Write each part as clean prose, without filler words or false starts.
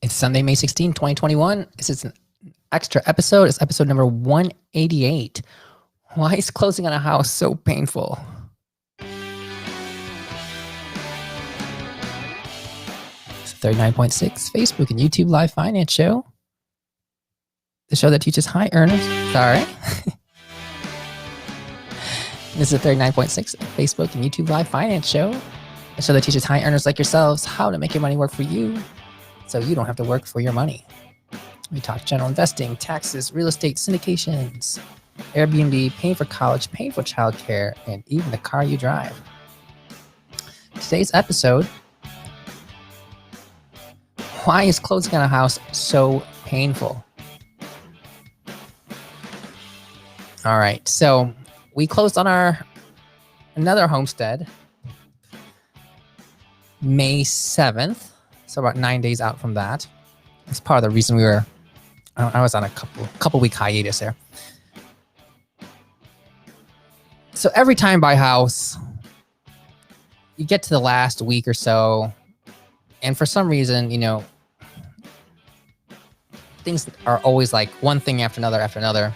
It's Sunday, May 16, 2021. This is an extra episode. It's episode number 188. Why is closing on a house so painful? It's 39.6 Facebook and YouTube live finance show. The show that teaches high earners. Sorry. This is a 39.6 Facebook and YouTube live finance show. The show that teaches high earners like yourselves how to make your money work for you, so you don't have to work for your money. We talk general investing, taxes, real estate, syndications, Airbnb, paying for college, paying for childcare, and even the car you drive. Today's episode: why is closing on a house so painful? All right, so we closed on another homestead May 7th. So about 9 days out from that. It's part of the reason I was on a couple week hiatus there. So every time I buy a house, you get to the last week or so, and for some reason, things are always like one thing after another.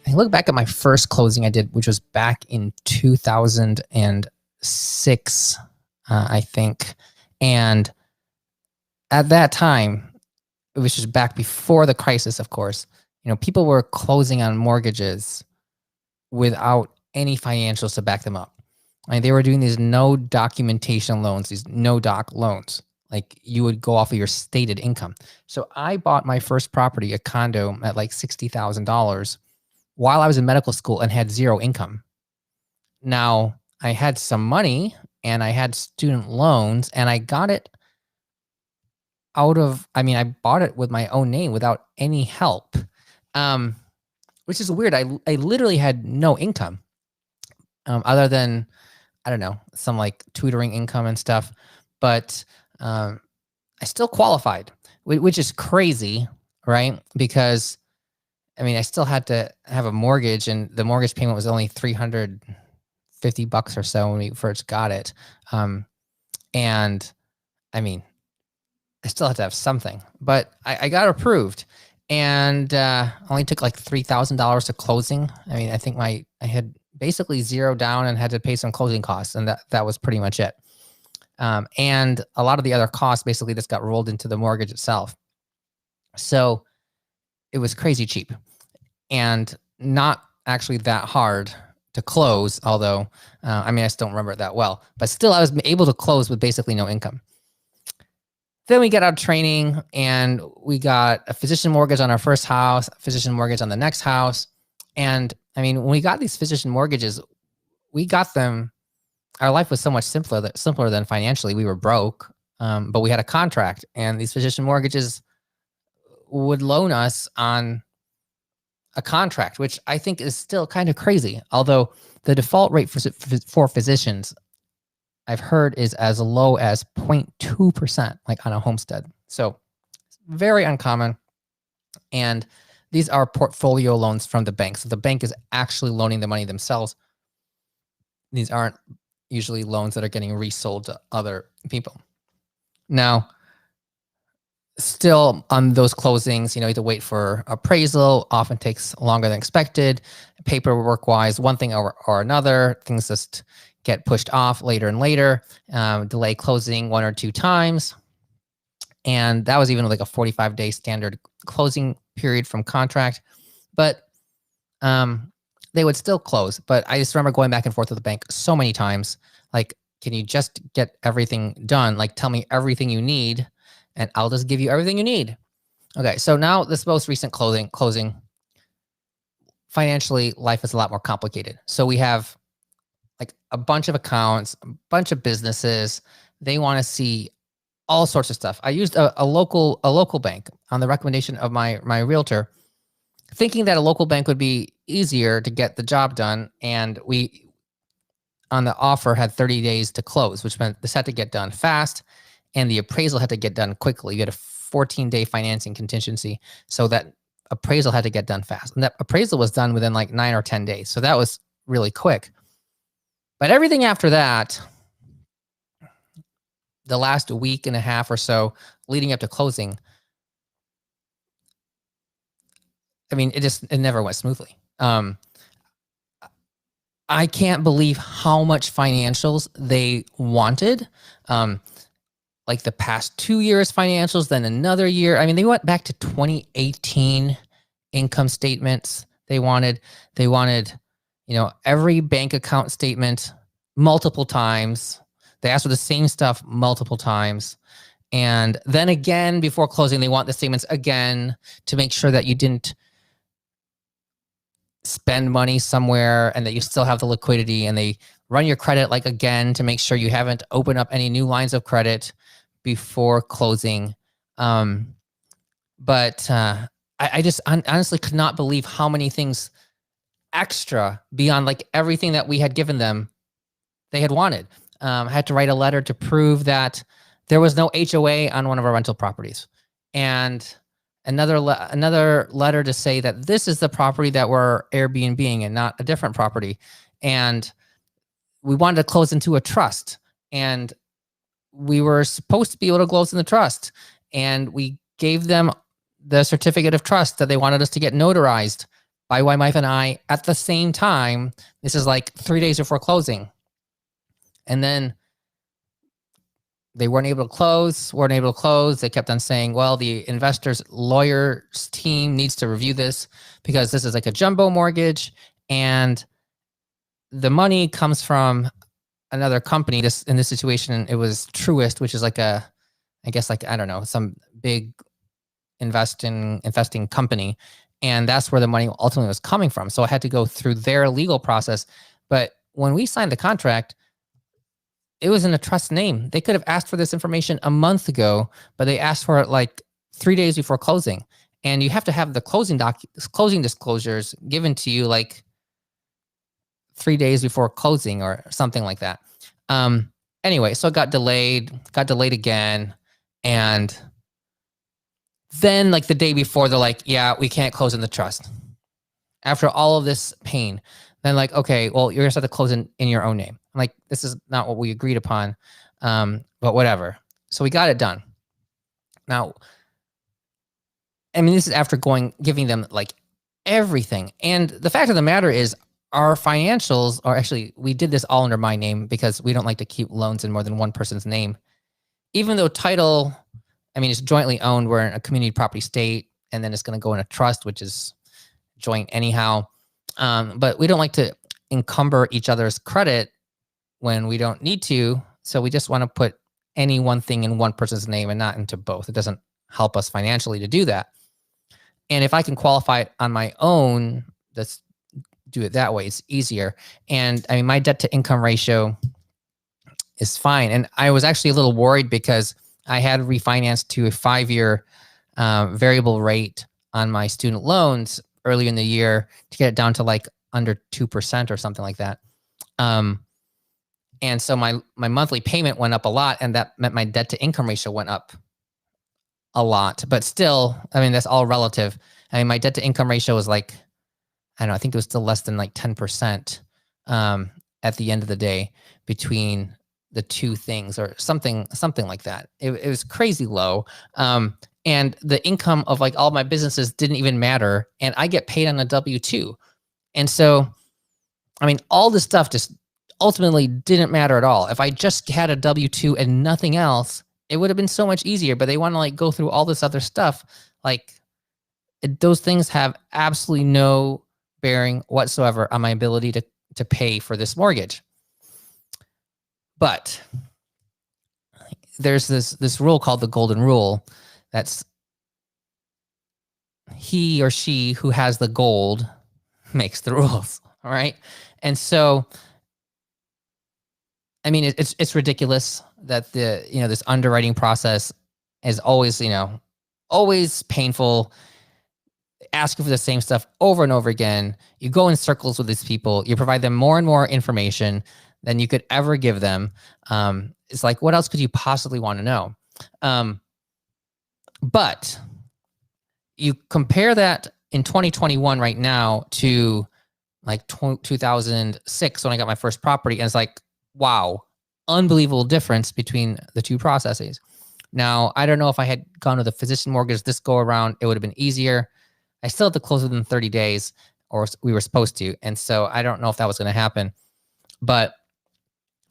I look back at my first closing I did, which was back in 2006, I think. And at that time, it was just back before the crisis, of course, people were closing on mortgages without any financials to back them up. They were doing these no documentation loans, these no doc loans. Like you would go off of your stated income. So I bought my first property, a condo, at like $60,000 while I was in medical school and had zero income. Now I had some money and I had student loans, and I got it I bought it with my own name without any help, which is weird. I literally had no income other than, I don't know, some like tutoring income and stuff, but I still qualified, which is crazy, right? Because I still had to have a mortgage, and the mortgage payment was only $350 or so when we first got it. I still had to have something, but I got approved, and only took like $3,000 to closing. I think I had basically zero down and had to pay some closing costs, and that was pretty much it. And a lot of the other costs basically just got rolled into the mortgage itself. So it was crazy cheap and not actually that hard to close, although, I still don't remember it that well, but still I was able to close with basically no income. Then we got out of training and we got a physician mortgage on our first house, a physician mortgage on the next house. And when we got these physician mortgages, we got them, our life was so much simpler than financially. We were broke, but we had a contract, and these physician mortgages would loan us on a contract, which I think is still kind of crazy. Although the default rate for physicians, I've heard, is as low as 0.2%, like on a homestead. So very uncommon. And these are portfolio loans from the bank. So the bank is actually loaning the money themselves. These aren't usually loans that are getting resold to other people. Now, still on those closings, you have to wait for appraisal. Often takes longer than expected. Paperwork wise, one thing or another, things just get pushed off later and later, delay closing 1 or 2 times. And that was even like a 45-day standard closing period from contract. But they would still close. But I just remember going back and forth with the bank so many times. Like, can you just get everything done? Like, tell me everything you need, and I'll just give you everything you need. Okay, so now this most recent closing, financially, life is a lot more complicated. So we have like a bunch of accounts, a bunch of businesses. They want to see all sorts of stuff. I used a local bank on the recommendation of my realtor, thinking that a local bank would be easier to get the job done. And we, on the offer, had 30 days to close, which meant this had to get done fast, and the appraisal had to get done quickly. You had a 14-day financing contingency, so that appraisal had to get done fast. And that appraisal was done within like 9 or 10 days. So that was really quick. But everything after that the last week and a half or so leading up to closing, I mean, it never went smoothly. I can't believe how much financials they wanted. Um, like the past 2 years financials, then another year. I mean, they went back to 2018 income statements. They wanted, every bank account statement multiple times. They asked for the same stuff multiple times. And then again, before closing, they want the statements again to make sure that you didn't spend money somewhere and that you still have the liquidity, and they run your credit like again to make sure you haven't opened up any new lines of credit before closing. But I just honestly could not believe how many things extra beyond like everything that we had given them they had wanted. I had to write a letter to prove that there was no HOA on one of our rental properties, and another letter to say that this is the property that we're Airbnb-ing and not a different property. And we wanted to close into a trust, and we were supposed to be able to close in the trust, and we gave them the certificate of trust that they wanted us to get notarized by my wife and I at the same time. This is like 3 days before closing. And then they weren't able to close. They kept on saying, well, the investor's lawyer's team needs to review this because this is like a jumbo mortgage, and the money comes from another company. In this situation, it was Truist, which is like I don't know, some big investing company. And that's where the money ultimately was coming from. So I had to go through their legal process. But when we signed the contract, it was in a trust name. They could have asked for this information a month ago, but they asked for it like 3 days before closing. And you have to have the closing disclosures given to you like 3 days before closing or something like that. Anyway, so it got delayed again. And then like the day before, they're like, yeah, we can't close in the trust. After all of this pain, then like, okay, well, you're gonna have to close in your own name. I'm like, this is not what we agreed upon, but whatever. So we got it done. Now, I mean, this is after giving them like everything. And the fact of the matter is, our financials are actually, we did this all under my name because we don't like to keep loans in more than one person's name. Even though title, I mean, it's jointly owned. We're in a community property state, and then it's going to go in a trust, which is joint anyhow. But we don't like to encumber each other's credit when we don't need to. So we just want to put any one thing in one person's name and not into both. It doesn't help us financially to do that. And if I can qualify it on my own, let's do it that way. It's easier. And I mean, my debt to income ratio is fine. And I was actually a little worried because I had refinanced to a 5-year variable rate on my student loans earlier in the year to get it down to like under 2% or something like that. And so my monthly payment went up a lot, and that meant my debt to income ratio went up a lot. But still, I mean, that's all relative. I mean, my debt to income ratio was like, I don't know, I think it was still less than like 10% at the end of the day between the two things, or something like that. It was crazy low. And the income of like all my businesses didn't even matter. And I get paid on a W-2. And so, I mean, all this stuff just ultimately didn't matter at all. If I just had a W-2 and nothing else, it would have been so much easier. But they want to like go through all this other stuff. Like those things have absolutely no bearing whatsoever on my ability to pay for this mortgage. But there's this rule called the golden rule. That's he or she who has the gold makes the rules. All right. And so, I mean, it's ridiculous that this underwriting process is always, always painful, asking for the same stuff over and over again. You go in circles with these people. You provide them more and more information than you could ever give them. It's like, what else could you possibly want to know? But you compare that in 2021 right now to like 2006 when I got my first property, and it's like, wow, unbelievable difference between the two processes. Now, I don't know if I had gone with a physician mortgage this go around, it would have been easier. I still had to close within 30 days, or we were supposed to. And so I don't know if that was going to happen. But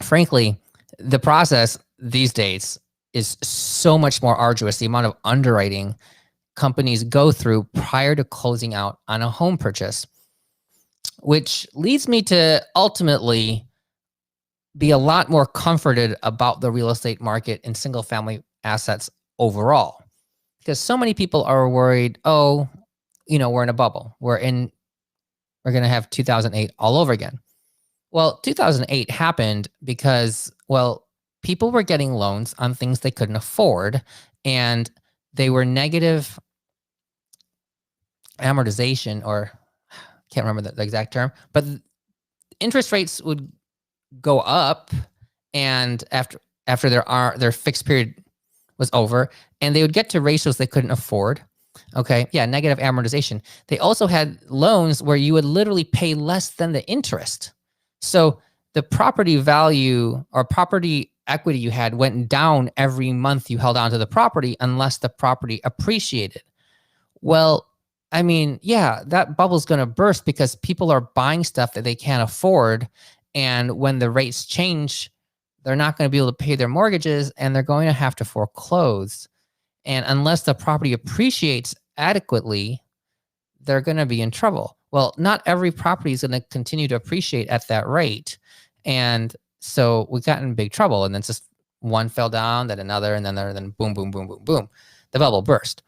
frankly, the process these days is so much more arduous. The amount of underwriting companies go through prior to closing out on a home purchase, which leads me to ultimately be a lot more comforted about the real estate market and single family assets overall. Because so many people are worried, oh, we're in a bubble. We're going to have 2008 all over again. Well, 2008 happened because, people were getting loans on things they couldn't afford, and they were negative amortization, or can't remember the exact term, but interest rates would go up, and after their fixed period was over, and they would get to ratios they couldn't afford. Okay, yeah, negative amortization. They also had loans where you would literally pay less than the interest. So the property value or property equity you had went down every month you held onto the property unless the property appreciated. Well, I mean, yeah, that bubble's going to burst because people are buying stuff that they can't afford. And when the rates change, they're not going to be able to pay their mortgages and they're going to have to foreclose. And unless the property appreciates adequately, they're going to be in trouble. Well, not every property is going to continue to appreciate at that rate. And so we got in big trouble. And then just one fell down, then another, and then another, then boom, boom, boom, boom, boom. The bubble burst.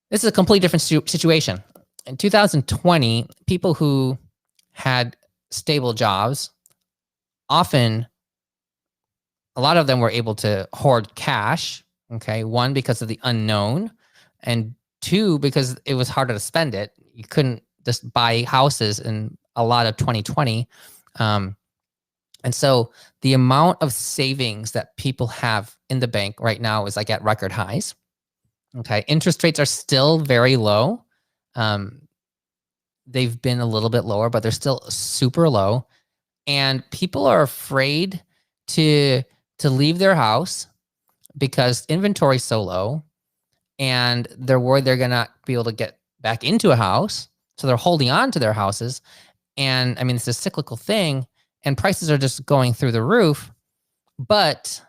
This is a completely different situation. In 2020, people who had stable jobs, often a lot of them were able to hoard cash. Okay. One, because of the unknown, and two, because it was harder to spend it. You couldn't just buy houses in a lot of 2020. And so the amount of savings that people have in the bank right now is like at record highs. Okay. Interest rates are still very low. They've been a little bit lower, but they're still super low. And people are afraid to leave their house because inventory is so low, and they're worried they're going to be able to get back into a house. So they're holding on to their houses. And I mean, it's a cyclical thing, and prices are just going through the roof. But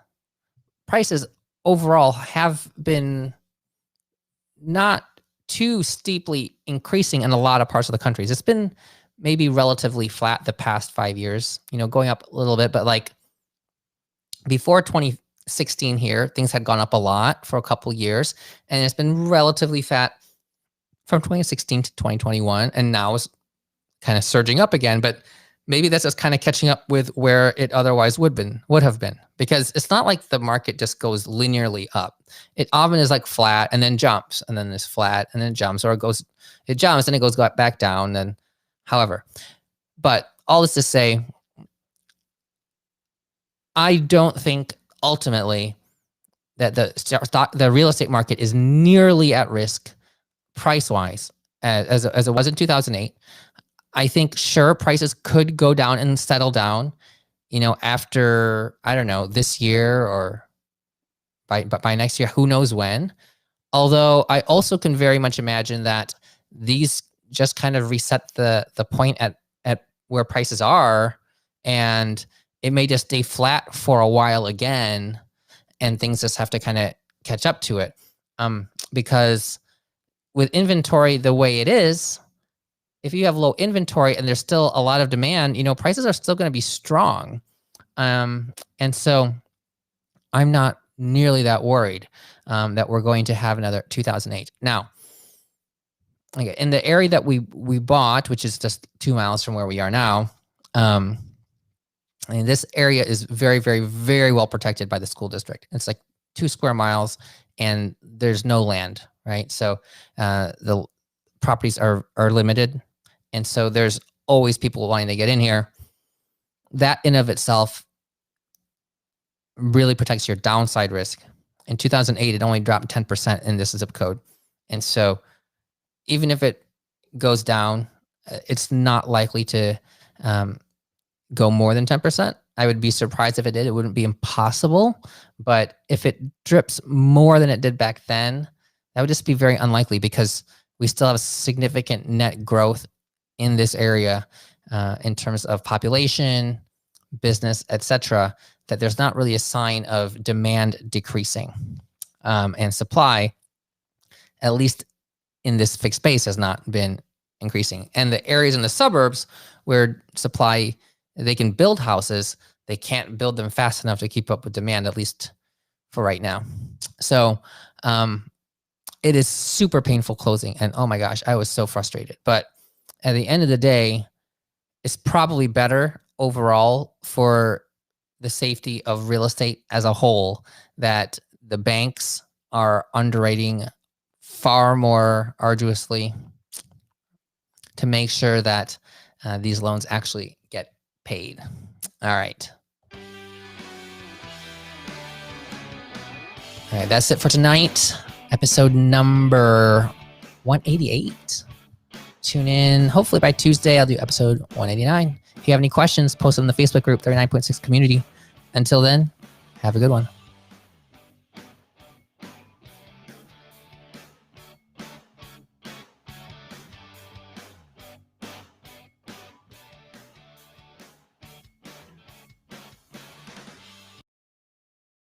prices overall have been not too steeply increasing in a lot of parts of the countries. It's been maybe relatively flat the past 5 years, going up a little bit, but like before 2016 here, things had gone up a lot for a couple years, and it's been relatively flat from 2016 to 2021, and now it's kind of surging up again. But maybe that's just kind of catching up with where it otherwise would have been, because it's not like the market just goes linearly up. It often is like flat and then jumps, and then it's flat and then jumps, or it jumps and it goes back down. Then, however, but all this to say, I don't think ultimately that the real estate market is nearly at risk price-wise as it was in 2008. I think, sure, prices could go down and settle down, after, I don't know, this year or by next year, who knows when. Although I also can very much imagine that these just kind of reset the point at where prices are, and it may just stay flat for a while again, and things just have to kind of catch up to it. Because with inventory the way it is, if you have low inventory and there's still a lot of demand, prices are still going to be strong. And so I'm not nearly that worried that we're going to have another 2008. Now, okay, in the area that we bought, which is just 2 miles from where we are now, and this area is very, very, very well protected by the school district. It's like 2 square miles, and there's no land, right? So the properties are limited, and so there's always people wanting to get in here. That in of itself really protects your downside risk. In 2008, it only dropped 10% in this zip code. And so even if it goes down, it's not likely to go more than 10%. I would be surprised if it did. It wouldn't be impossible. But if it drips more than it did back then, that would just be very unlikely because we still have significant net growth in this area in terms of population, business, etc., that there's not really a sign of demand decreasing. And supply, at least in this fixed space, has not been increasing. And the areas in the suburbs where supply, they can build houses, they can't build them fast enough to keep up with demand, at least for right now. So it is super painful closing. And oh my gosh, I was so frustrated. But at the end of the day, it's probably better overall for the safety of real estate as a whole that the banks are underwriting far more arduously to make sure that these loans actually get paid. All right. All right, that's it for tonight. Episode number 188. Tune in. Hopefully by Tuesday, I'll do episode 189. If you have any questions, post them in the Facebook group, 39.6 Community. Until then, have a good one.